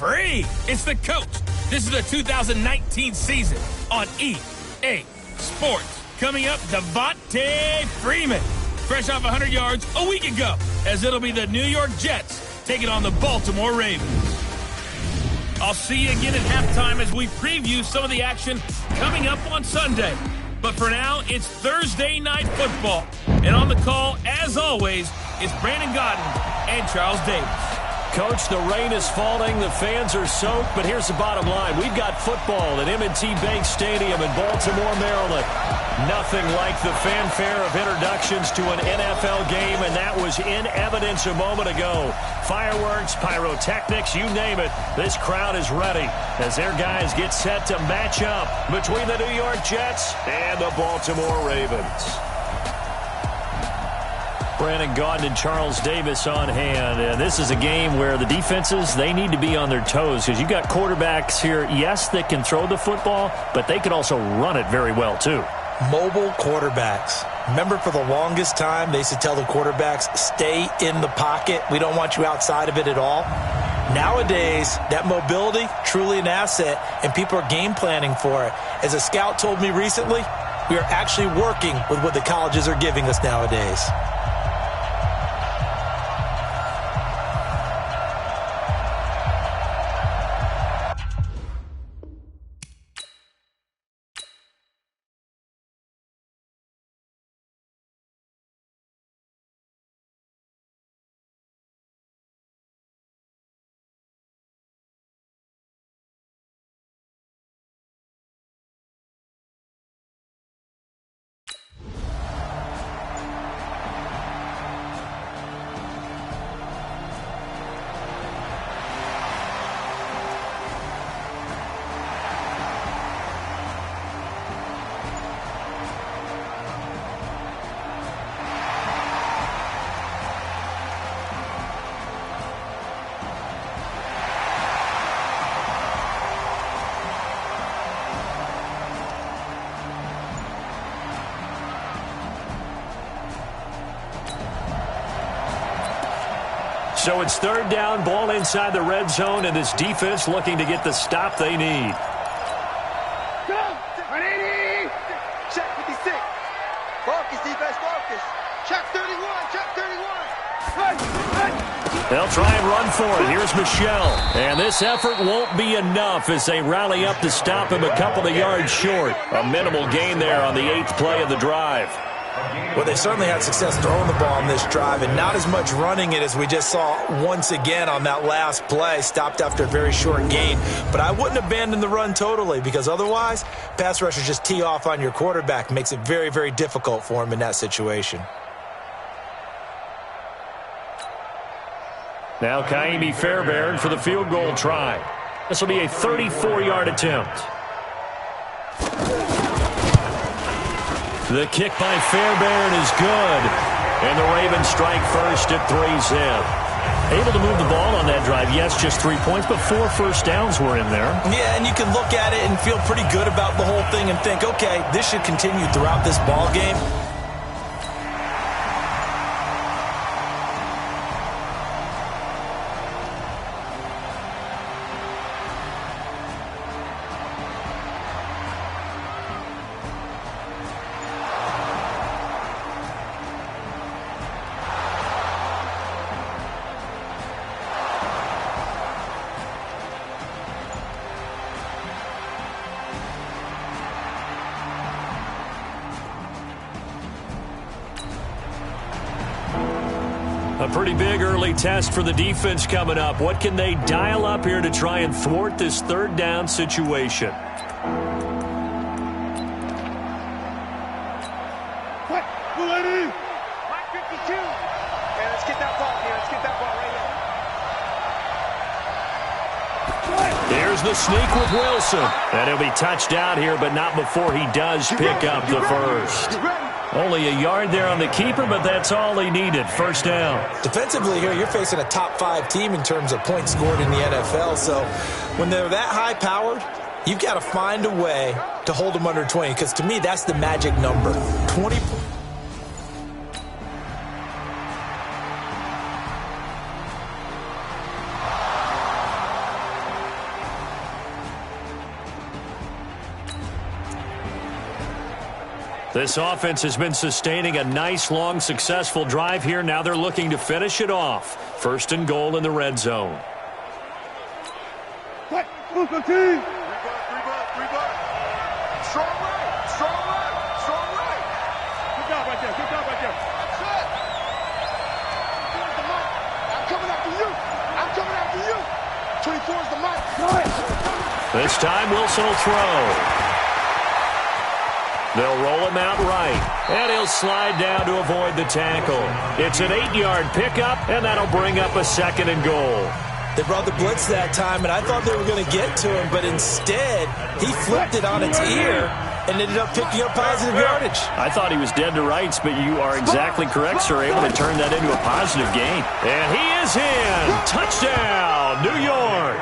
free. It's the coach. This is the 2019 season on EA Sports. Coming up, Devontae Freeman, fresh off 100 yards a week ago, as it'll be the New York Jets taking on the Baltimore Ravens. I'll see you again at halftime as we preview some of the action coming up on Sunday. But for now, it's Thursday Night Football. And on the call, as always, is Brandon Gaudin and Charles Davis. Coach, the rain is falling, the fans are soaked, but here's the bottom line. We've got football at M&T Bank Stadium in Baltimore, Maryland. Nothing like the fanfare of introductions to an NFL game, and that was in evidence a moment ago. Fireworks, pyrotechnics, you name it. This crowd is ready as their guys get set to match up between the New York Jets and the Baltimore Ravens. Brandon Gaudin and Charles Davis on hand. And this is a game where the defenses, they need to be on their toes because you've got quarterbacks here, yes, that can throw the football, but they can also run it very well too. Mobile quarterbacks. Remember, for the longest time, they used to tell the quarterbacks, stay in the pocket. We don't want you outside of it at all. Nowadays, that mobility, truly an asset, and people are game planning for it. As a scout told me recently, we are actually working with what the colleges are giving us nowadays. So it's third down, ball inside the red zone, and this defense looking to get the stop they need. Go! 180! Check 56. Focus, defense, focus. Check 31, check 31. Run! They'll try and run for it. Here's Michelle. And this effort won't be enough as they rally up to stop him a couple of yards short. A minimal gain there on the 8th play of the drive. Well, they certainly had success throwing the ball on this drive and not as much running it as we just saw once again on that last play. Stopped after a very short gain. But I wouldn't abandon the run totally because otherwise, pass rushers just tee off on your quarterback. Makes it very, very difficult for him in that situation. Now Kaimi Fairbairn for the field goal try. This will be a 34-yard attempt. The kick by Fairbairn is good. And the Ravens strike first at 3-zip. Able to move the ball on that drive. Yes, just 3 points, but 4 first downs were in there. Yeah, and you can look at it and feel pretty good about the whole thing and think, okay, this should continue throughout this ball game. A pretty big early test for the defense coming up. What can they dial up here to try and thwart this third down situation? What? 152. Yeah, let's get that ball here. Let's get that ball right here. There's the sneak with Wilson. And he'll be touched out here, but not before he does pick up the first. Only a yard there on the keeper, but that's all he needed. First down. Defensively here, you're facing a top-5 team in terms of points scored in the NFL. So when they're that high-powered, you've got to find a way to hold them under 20. Because to me, that's the magic number. 20 points. This offense has been sustaining a nice, long, successful drive here. Now they're looking to finish it off. 1st and goal in the red zone. What? Move the team. Rebutt. Strong right. Good job right there. That's it. Here's the mic. I'm coming after you. 24 is the mic. This time Wilson will throw. They'll roll him out right, and he'll slide down to avoid the tackle. It's an 8-yard pickup, and that'll bring up a 2nd and goal. They brought the blitz that time, and I thought they were going to get to him, but instead he flipped it on its ear and ended up picking up positive yardage. I thought he was dead to rights, but you are exactly correct, sir. Able to turn that into a positive gain. And he is in. Touchdown, New York.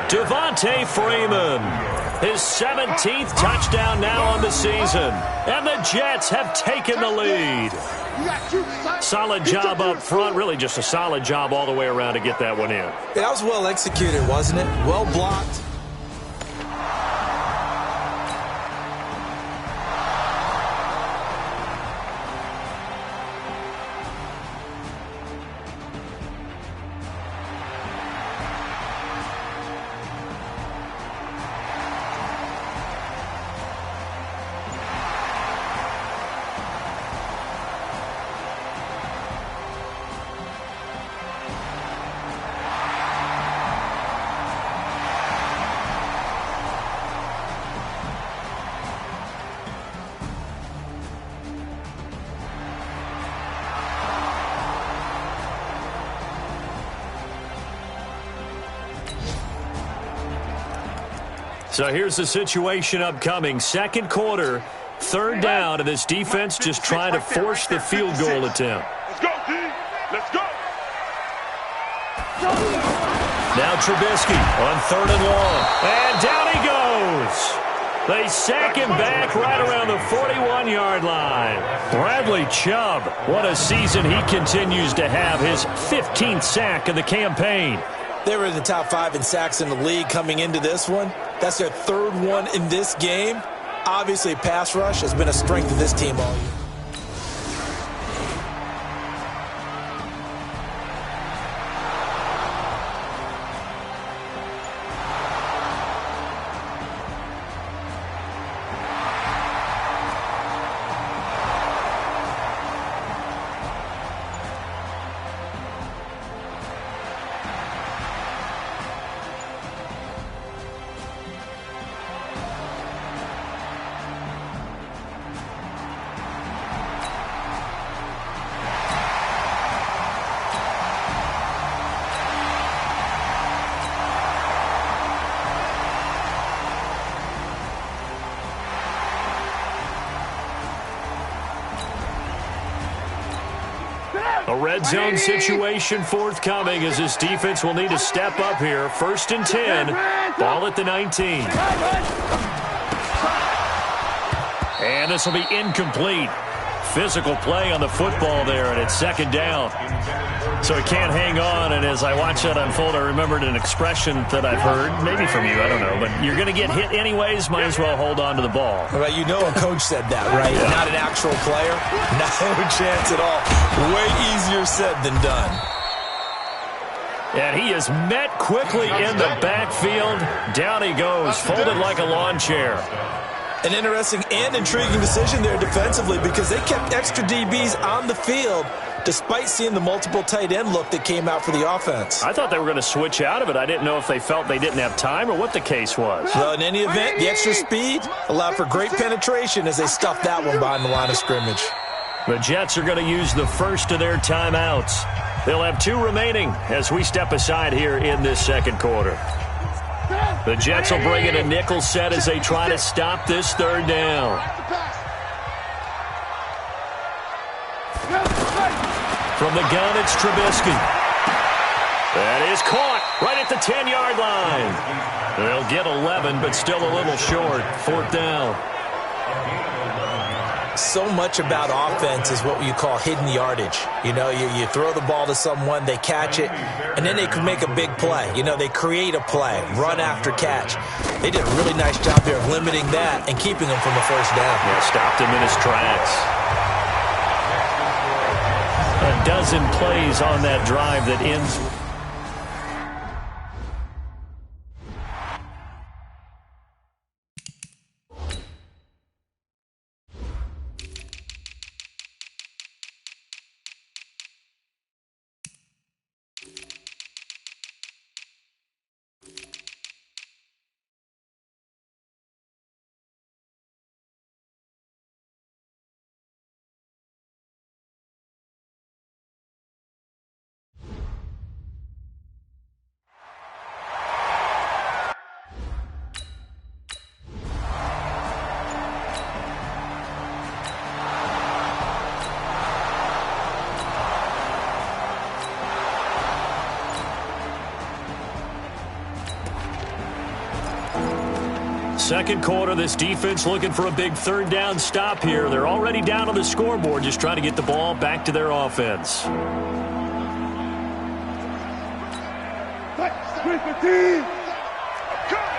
Devontae Freeman. His 17th touchdown now on the season. And the Jets have taken the lead. Solid job up front. Really just a solid job all the way around to get that one in. That was well executed, wasn't it? Well blocked. So here's the situation upcoming. 2nd quarter, 3rd down, and this defense just trying to force the field goal attempt. Let's go, D. Let's go. Now Trubisky on 3rd and long. And down he goes. They sack him back right around the 41-yard line. Bradley Chubb, what a season he continues to have. His 15th sack of the campaign. They were in the top 5 in sacks in the league coming into this one. That's their 3rd one in this game. Obviously, pass rush has been a strength of this team all year. A red zone situation forthcoming as this defense will need to step up here. 1st and 10. Ball at the 19. And this will be incomplete. Physical play on the football there, and it's 2nd down. So he can't hang on, and as I watch that unfold, I remembered an expression that I've heard, maybe from you, I don't know, but you're going to get hit anyways, might as well hold on to the ball. Well, you know a coach said that, right? Yeah. Not an actual player. No chance at all. Way easier said than done. And he is met quickly in the backfield. Down he goes, folded like a lawn chair. An interesting and intriguing decision there defensively because they kept extra DBs on the field despite seeing the multiple tight end look that came out for the offense. I thought they were going to switch out of it. I didn't know if they felt they didn't have time or what the case was. Well, in any event, the extra speed allowed for great penetration as they stuffed that one behind the line of scrimmage. The Jets are going to use the first of their timeouts. They'll have 2 remaining as we step aside here in this 2nd quarter. The Jets will bring in a nickel set as they try to stop this 3rd down. From the gun, it's Trubisky. That is caught right at the 10-yard line. They'll get 11, but still a little short. 4th down. So much about offense is what you call hidden yardage. You know, you throw the ball to someone, they catch it, and then they can make a big play. You know, they create a play, run after catch. They did a really nice job there of limiting that and keeping him from a first down. Yeah, stopped him in his tracks. A dozen plays on that drive that ends. Second quarter, this defense looking for a big third down stop here. They're already down on the scoreboard, just trying to get the ball back to their offense. 3-15.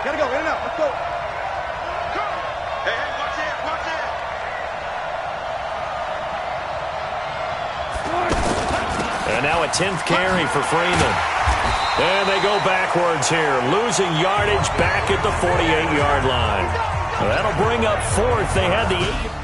Gotta go, in and out, let's go. Hey, watch it. And now a 10th carry for Freeman. And they go backwards here, losing yardage back at the 48-yard line. That'll bring up fourth. They had the 8.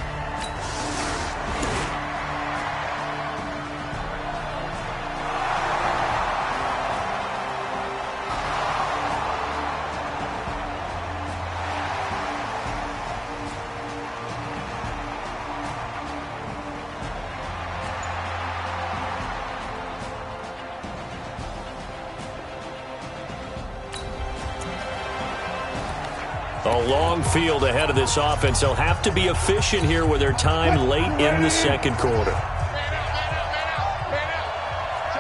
A long field ahead of this offense. They'll have to be efficient here with their time late in the second quarter. All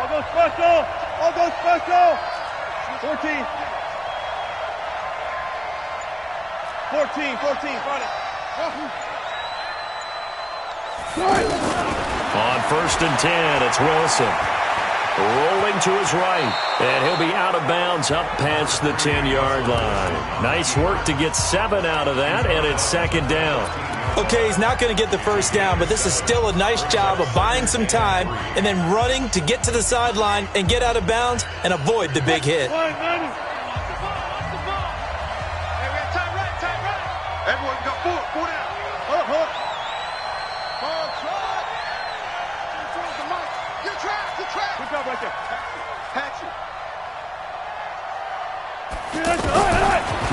go special! All go special! 14. 14, front it. On 1st and 10, it's Wilson. Rolling to his right, and he'll be out of bounds up past the 10-yard line. Nice work to get 7 out of that, and it's second down. Okay, he's not going to get the first down, but this is still a nice job of buying some time and then running to get to the sideline and get out of bounds and avoid the big hit. Everyone got 4 down. Hold up. Good job right there. Patch it.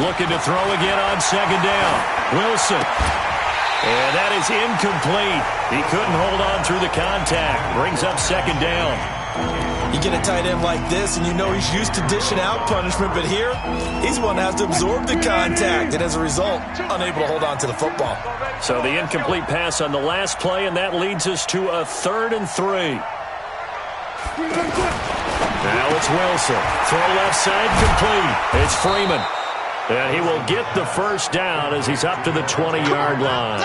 Looking to throw again on second down. Wilson. And that is incomplete. He couldn't hold on through the contact. Brings up second down. You get a tight end like this, and you know he's used to dishing out punishment, but here, he's one that has to absorb the contact, and as a result, unable to hold on to the football. So the incomplete pass on the last play, and that leads us to a 3rd and 3. Now it's Wilson. Throw left side complete. It's Freeman. And he will get the first down as he's up to the 20-yard line.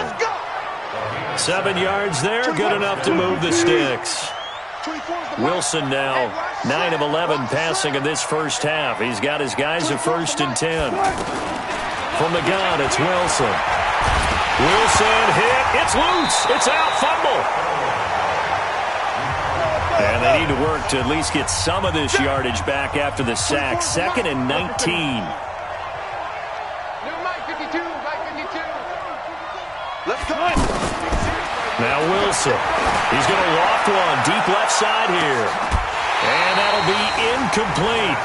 7 yards there, good enough to move the sticks. Wilson now 9 of 11 passing in this first half. He's got his guys at 1st and 10. From the gun, it's Wilson. Wilson hit. It's loose. It's out. Fumble. And they need to work to at least get some of this yardage back after the sack. 2nd and 19. Now Wilson. He's going to loft one deep left side here. And that'll be incomplete.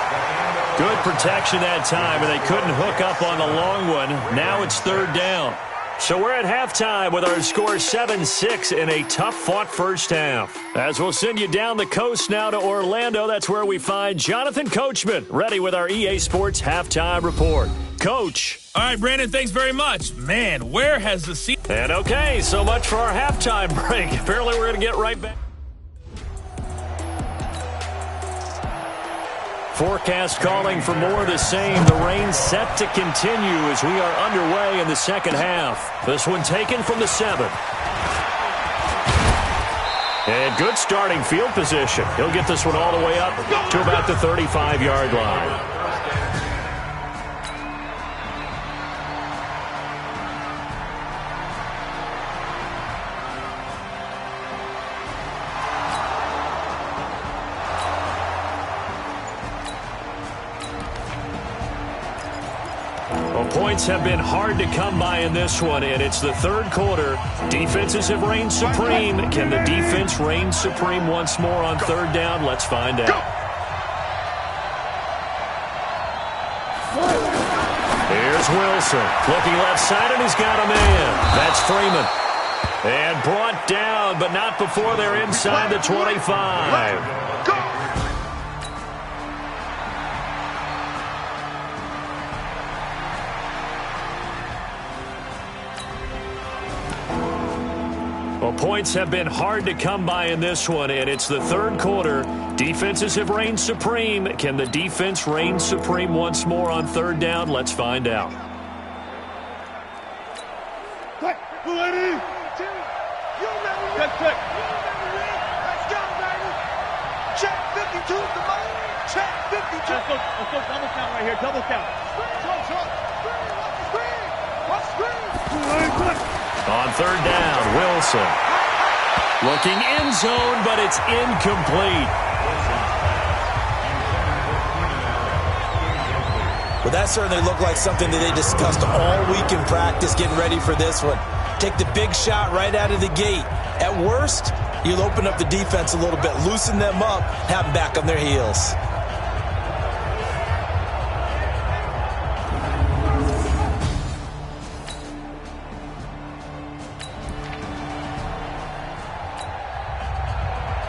Good protection that time, and they couldn't hook up on the long one. Now it's 3rd down. So we're at halftime with our score 7-6 in a tough-fought first half. As we'll send you down the coast now to Orlando, that's where we find Jonathan Coachman, ready with our EA Sports Halftime Report. Coach. All right, Brandon, thanks very much. Man, where has the season... And okay, so much for our halftime break. Apparently we're going to get right back. Forecast calling for more of the same. The rain set to continue as we are underway in the second half. This one taken from the 7. And good starting field position. He'll get this one all the way up to about the 35-yard line. Points have been hard to come by in this one, and it's the third quarter. Defenses have reigned supreme. Can the defense reign supreme once more on third down? Let's find out. Here's Wilson. Looking left side, and he's got a man. That's Freeman. And brought down, but not before they're inside the 25. Well, points have been hard to come by in this one, and it's the third quarter. Defenses have reigned supreme. Can the defense reign supreme once more on third down? Let's find out. Let's go, baby. Check 52 at the moment. Check 52. Let's go double count right here. Double count. Watch the screen. On third down, Wilson. Looking end zone, but it's incomplete. Well, that certainly looked like something that they discussed all week in practice, getting ready for this one. Take the big shot right out of the gate. At worst, you'll open up the defense a little bit, loosen them up, have them back on their heels.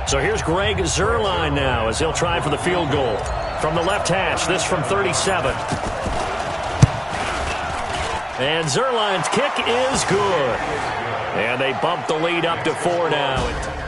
So here's Greg Zuerlein now as he'll try for the field goal. From the left hash, this from 37. And Zuerlein's kick is good. And they bump the lead up to 4 now.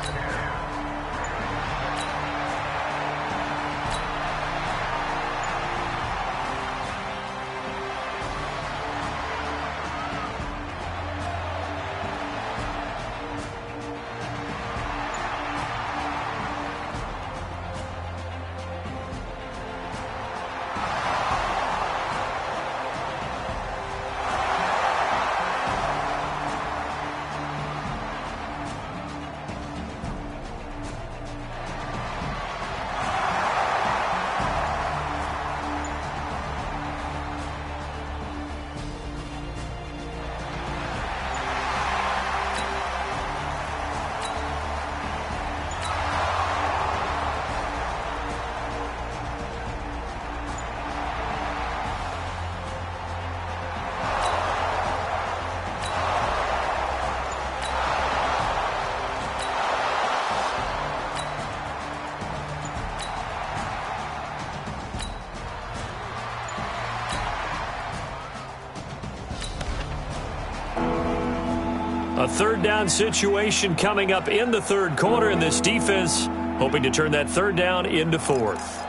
A third down situation coming up in the third quarter, and this defense hoping to turn that third down into fourth.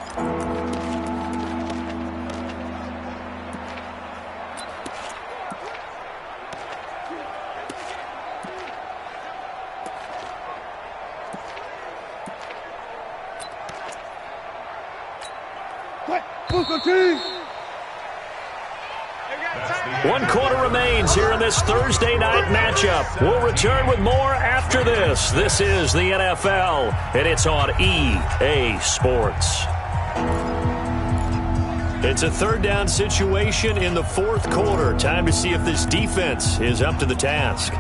One quarter remains here in this Thursday night matchup. We'll return with more after this. This is the NFL, and it's on EA Sports. It's a third down situation in the fourth quarter. Time to see if this defense is up to the task.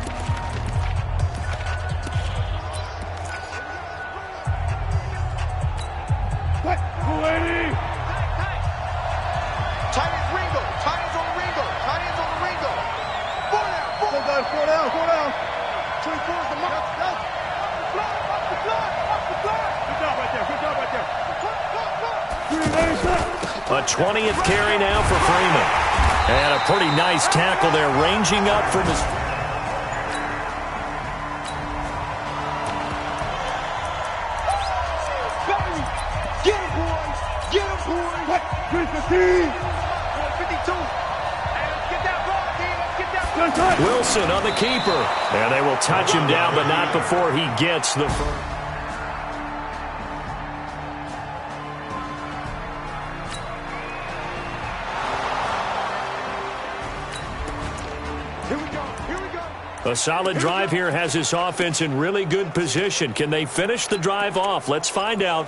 A 20th carry now for Freeman. And a pretty nice tackle there, ranging up from his... Get him, boys! Get him, boys! 52! Get that ball, team! Get that ball! Wilson on the keeper. And they will touch him down, but not before he gets the first. A solid drive here has this offense in really good position. Can they finish the drive off? Let's find out.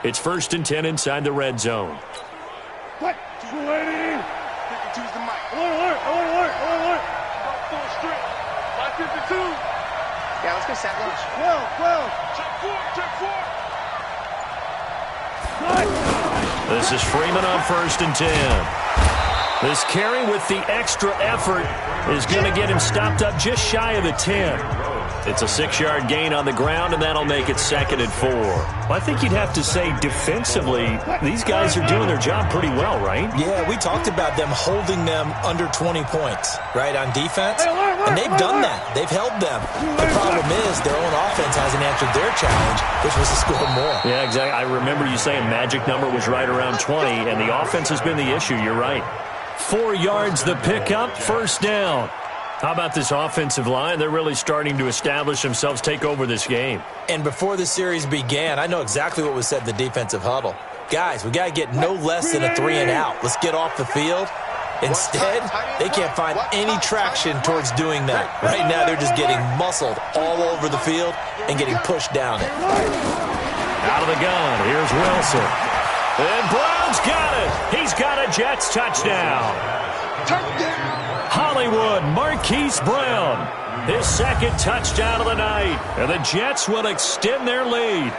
It's 1st and 10 inside the red zone. What? 280. Choose the mic. Alert. 552. Yeah, let's go set lunch. 12. Check four. This is Freeman on 1st and 10. This carry with the extra effort is going to get him stopped up just shy of the 10. It's a 6-yard gain on the ground, and that'll make it 2nd and 4. Well, I think you'd have to say defensively, these guys are doing their job pretty well, right? Yeah, we talked about them holding them under 20 points, right, on defense. And they've done that. They've held them. The problem is their own offense hasn't answered their challenge, which was to score more. Yeah, exactly. I remember you saying magic number was right around 20, and the offense has been the issue. You're right. 4 yards the pickup, 1st down. How about this offensive line? They're really starting to establish themselves, take over this game. And before the series began, I know exactly what was said in the defensive huddle. Guys, we got to get no less than a 3-and-out. Let's get off the field. Instead, they can't find any traction towards doing that. Right now, they're just getting muscled all over the field and getting pushed down it. Out of the gun, here's Wilson. And Brown's got it. He's got a Jets touchdown. Touchdown. Hollywood, Marquise Brown, his 2nd touchdown of the night. And the Jets will extend their lead.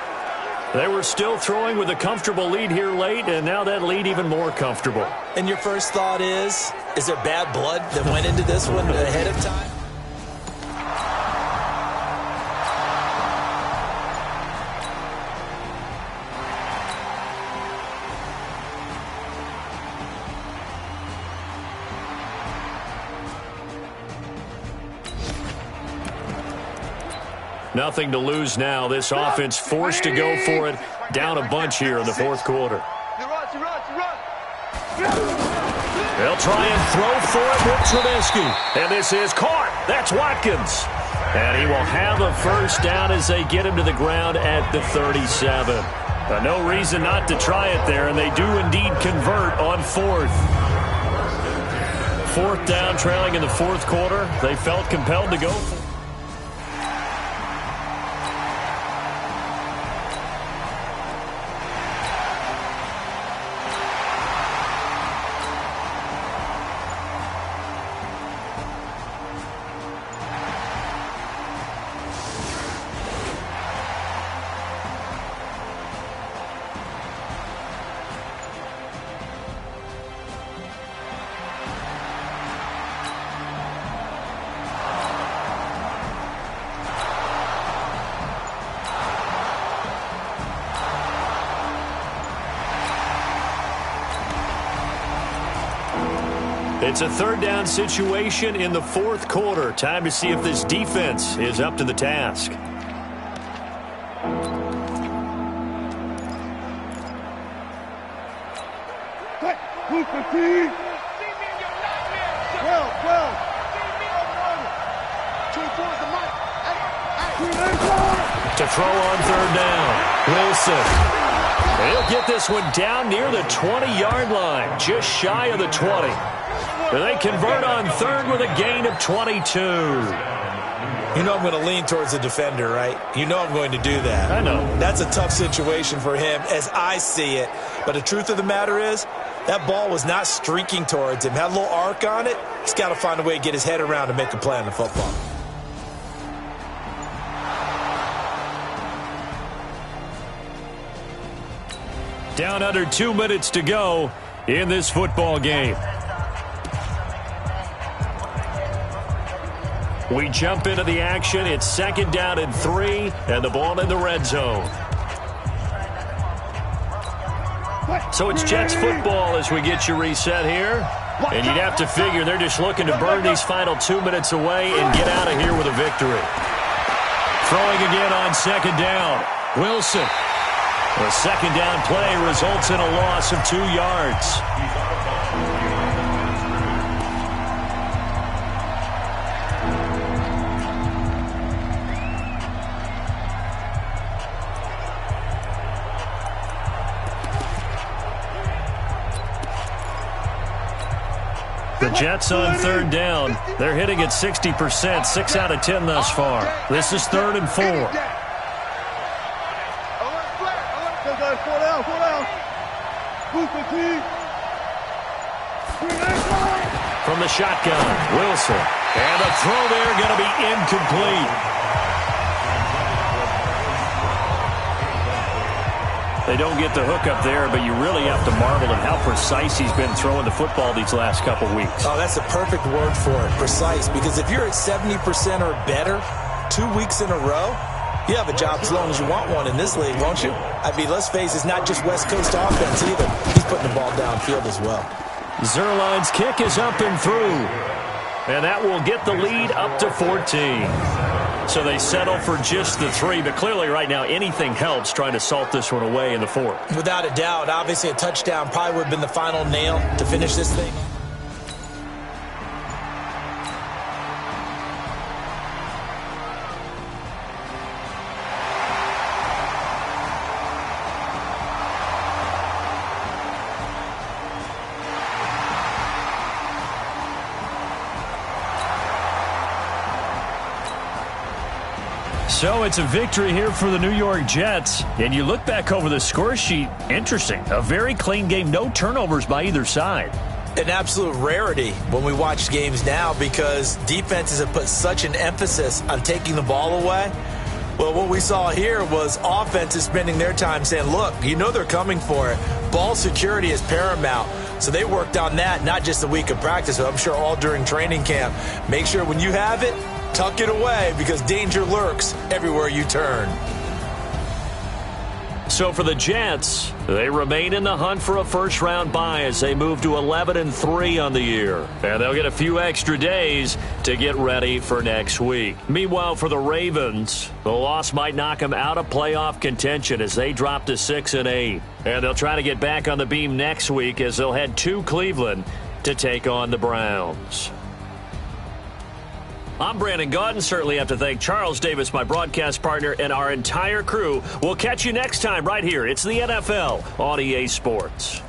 They were still throwing with a comfortable lead here late, and now that lead even more comfortable. And your first thought is there bad blood that went into this one ahead of time? Nothing to lose now. This offense forced to go for it. Down a bunch here in the 4th quarter. They'll try and throw for it with Trubisky. And this is caught. That's Watkins. And he will have a 1st down as they get him to the ground at the 37. No reason not to try it there, and they do indeed convert on 4th. 4th down, trailing in the 4th quarter. They felt compelled to go for it. It's a 3rd down situation in the 4th quarter. Time to see if this defense is up to the task. To throw on 3rd down. Wilson. He'll get this one down near the 20-yard line, just shy of the 20. They convert on 3rd with a gain of 22. You know I'm going to lean towards the defender, right? You know I'm going to do that. I know. That's a tough situation for him as I see it. But the truth of the matter is, that ball was not streaking towards him. Had a little arc on it. He's got to find a way to get his head around and make a play on the football. Down under 2 minutes to go in this football game. We jump into the action. It's 2nd down and 3, and the ball in the red zone. So it's Jets football as we get you reset here. And you'd have to figure they're just looking to burn these final 2 minutes away and get out of here with a victory. Throwing again on 2nd down. Wilson. The 2nd down play results in a loss of 2 yards. The Jets on third down. They're hitting at 60%, 6 out of 10 thus far. This is 3rd and 4. From the shotgun, Wilson. And a throw there going to be incomplete. They don't get the hook up there, but you really have to marvel at how precise he's been throwing the football these last couple weeks. Oh, that's a perfect word for it, precise, because if you're at 70% or better 2 weeks in a row, you have a job as long as you want one in this league, won't you? I mean, let's face it, it's not just West Coast offense either. He's putting the ball downfield as well. Zuerlein's kick is up and through, and that will get the lead up to 14. So they settle for just the 3, but clearly right now anything helps trying to salt this one away in the 4th. Without a doubt, obviously a touchdown probably would have been the final nail to finish this thing. So it's a victory here for the New York Jets. And you look back over the score sheet, interesting. A very clean game, no turnovers by either side. An absolute rarity when we watch games now because defenses have put such an emphasis on taking the ball away. Well, what we saw here was offenses spending their time saying, look, you know they're coming for it. Ball security is paramount. So they worked on that, not just a week of practice, but I'm sure all during training camp. Make sure when you have it, tuck it away because danger lurks everywhere you turn. So for the Jets, they remain in the hunt for a first-round bye as they move to 11-3 on the year. And they'll get a few extra days to get ready for next week. Meanwhile, for the Ravens, the loss might knock them out of playoff contention as they drop to 6-8. And they'll try to get back on the beam next week as they'll head to Cleveland to take on the Browns. I'm Brandon Gaudin. Certainly have to thank Charles Davis, my broadcast partner, and our entire crew. We'll catch you next time right here. It's the NFL on EA Sports.